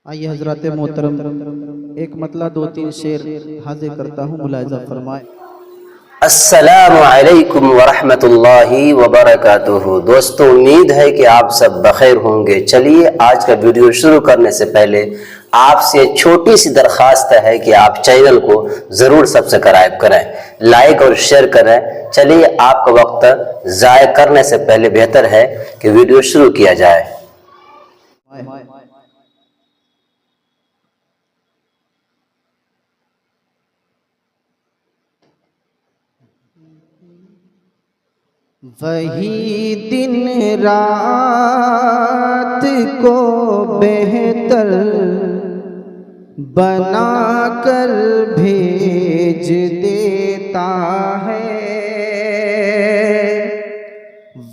आइए हजरत मोहतरम एक मतला दो तीन शेर हाजिर करता हूँ, मुलाहिजा फरमाए। अस्सलामु अलैकुम वरहमतुल्लाहि वबरकातुहू। दोस्तों, उम्मीद है कि आप सब बखैर होंगे। चलिए आज का वीडियो शुरू करने से पहले आपसे छोटी सी दरख्वास्त है कि आप चैनल को ज़रूर सब्सक्राइब करें, लाइक और शेयर करें। चलिए आपका वक्त ज़ाय करने से पहले बेहतर है कि वीडियो शुरू किया जाए। वही दिन रात को बेहतर बना कर भेज देता है।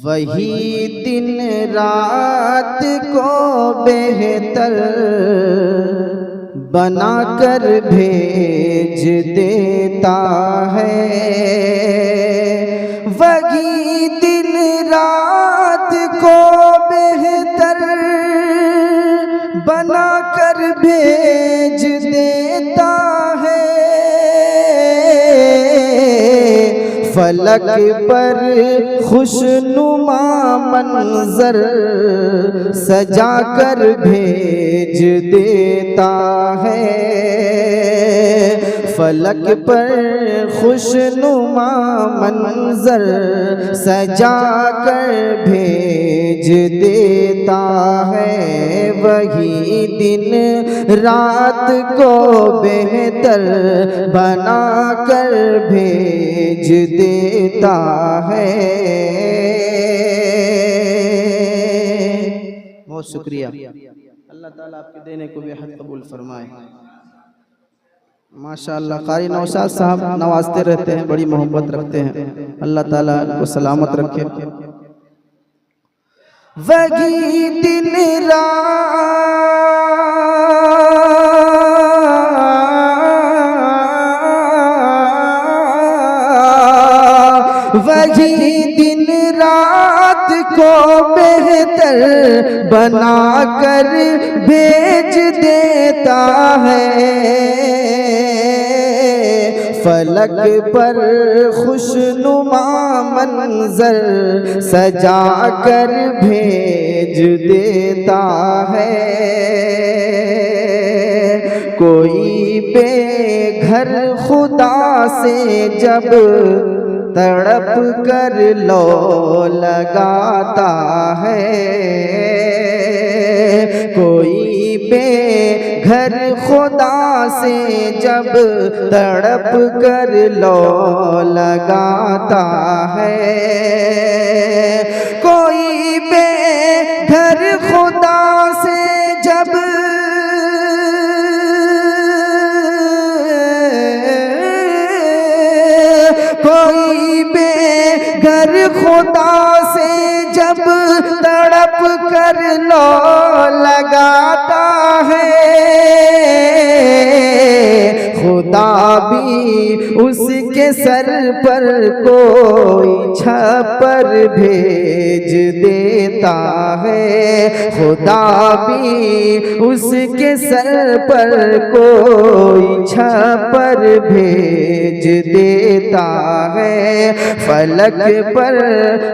वही दिन रात को बेहतर बना कर भेज देता है। वही दिन रात को बेहतर बना कर भेज देता है। फलक पर खुशनुमा मंजर सजा कर भेज देता है। फलक पर खुशनुमा मंजर सजा कर भेज देता है। वही दिन रात को बेहतर बना कर भेज देता है। बहुत शुक्रिया। अल्लाह ताला आपके देने को बेहद कबूल फरमाए। माशाअल्लाह कारी नौशाद साहब नवाजते रहते हैं, बड़ी मोहब्बत रखते हैं। अल्लाह ताला को सलामत रखे। वही दिन वही दिन रात को बेहतर बना कर भेज देता है। फलक पर खुशनुमा मंजर सजा कर भेज देता है। कोई बेघर खुदा से जब तड़प कर लो लगाता है। कोई बेघर खुदा से जब तड़प कर लो लगाता है। कोई बेघर खुदा से जब कोई बेघर खुदा से जब तड़प कर लो लगाता है। खुदा भी उसके सर पर कोई छप्पर भेज देता है। खुदा भी उसके सर पर कोई छप्पर भेज देता है। फलक पर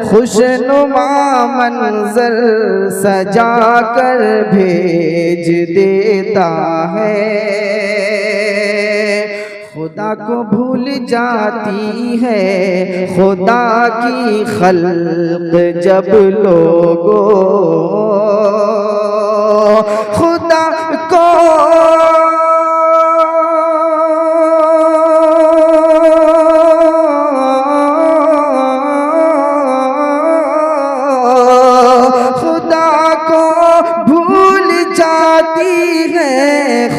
खुशनुमा मंजर सजा कर भेज देता है। खुदा को भूल जाती है खुदा की खल्क जब लोगों खुदा को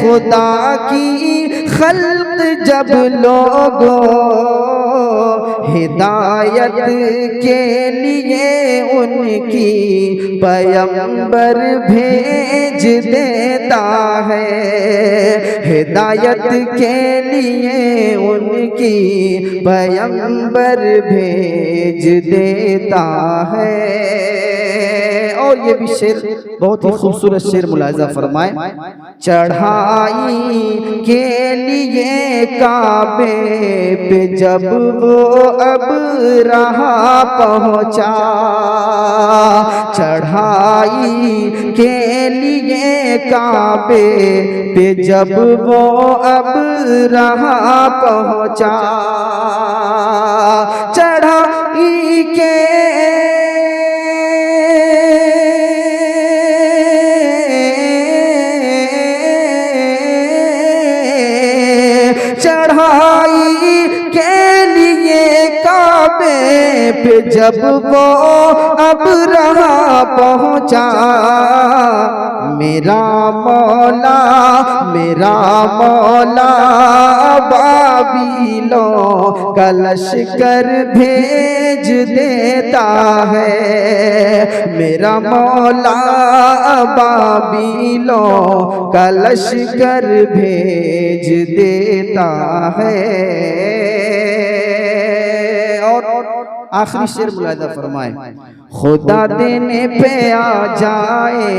खुदा की खल्क जब लोगों हिदायत के लिए उनकी पैगंबर भेज देता है। हिदायत के लिए उनकी पैगंबर भेज देता है। और ये भी शेर बहुत ही खूबसूरत शेर मुलाहिजा फरमाए। चढ़ाई के लिए काबे पे जब वो अब रहा पहुँचा, चढ़ाई के लिए काबे पे जब वो अब रहा पहुँचा, चढ़ाई के चढ़ाई के लिए काबे पे जब वो अब रहा पहुँचा, मेरा मौला बाबिलों का लश्कर भेज देता है, मेरा मौला बाबिलों का लश्कर भेज देता है। और आखिरी शेर मुलाहिजा फरमाए। खुदा देने पे आ जाए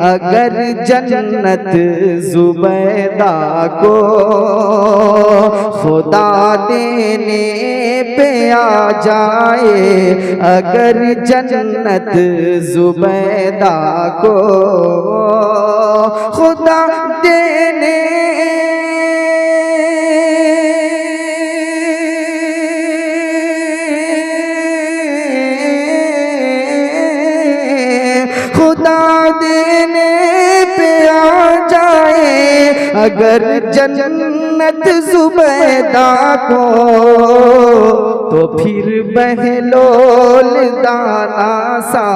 अगर जन्नत जुबैदा को, खुदा देने पे आ जाए अगर जन्नत जुबैदा को, खुदा देने खुदा देने पे आ जाए अगर जन्नत जुबैदा को, तो फिर बहलोल दाना सा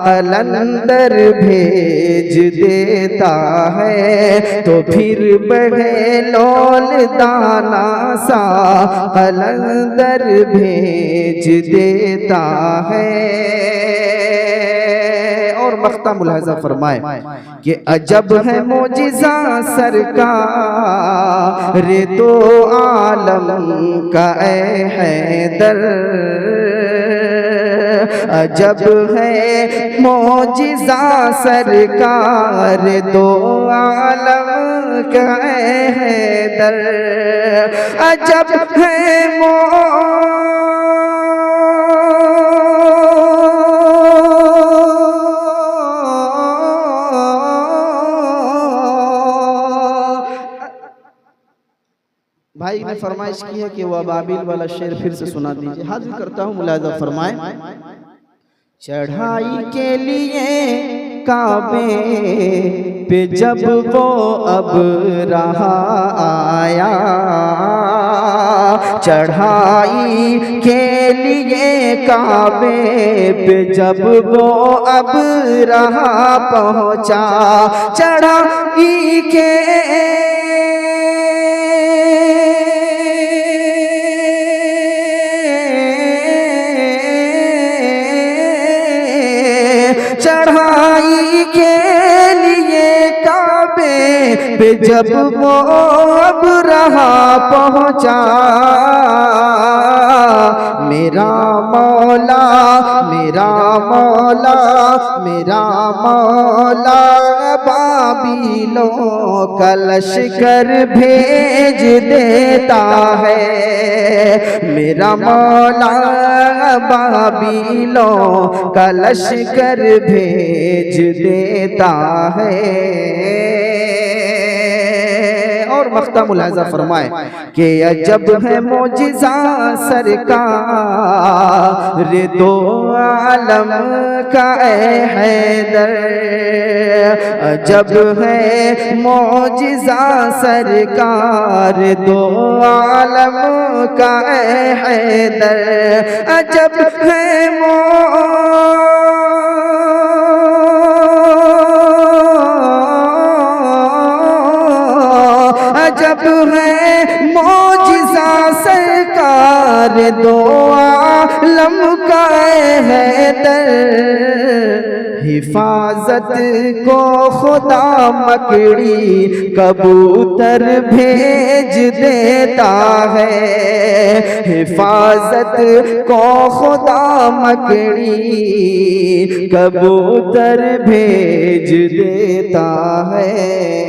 कलंदर भेज देता है, तो फिर बहलोल दाना सा कलंदर भेज देता है। और मख्ता मुलाहिजा फरमाए कि अजब है मोजिज़ा सरकार दो आलम का ए हैदर, अजब है मोजिज़ा सरकार दो आलम का ए हैदर, अजब है भाई ने फरमाइश की है कि वह बाबिल वाला शेर फिर से सुना दीजिए। हाजिर करता हूँ, मुलाहिजा फरमाए। चढ़ाई के लिए काबे पे जब वो अब रहा आया, चढ़ाई के लिए काबे पे जब वो अब रहा पहुँचा, चढ़ाई के चढ़ाई के लिए काबे पे जब वो अब रहा पहुँचा, मेरा मौला बाबिलों का लश्कर भेज देता है, मेरा मौला बाबिलों का लश्कर भेज देता है। और मख्ता मुलाहिजा फरमाए कि अजब है मोजिज़ा सरकार दो आलम का ए हैदर, अजब है मोजिज़ा सरकार दो आलम का ए हैदर, अजब है अजब है मोजिज़ा सरकार सरकार दो आलम का हैदर, हिफाजत को खुदा मकड़ी कबूतर भेज देता है, हिफाजत को खुदा मकड़ी कबूतर भेज देता है।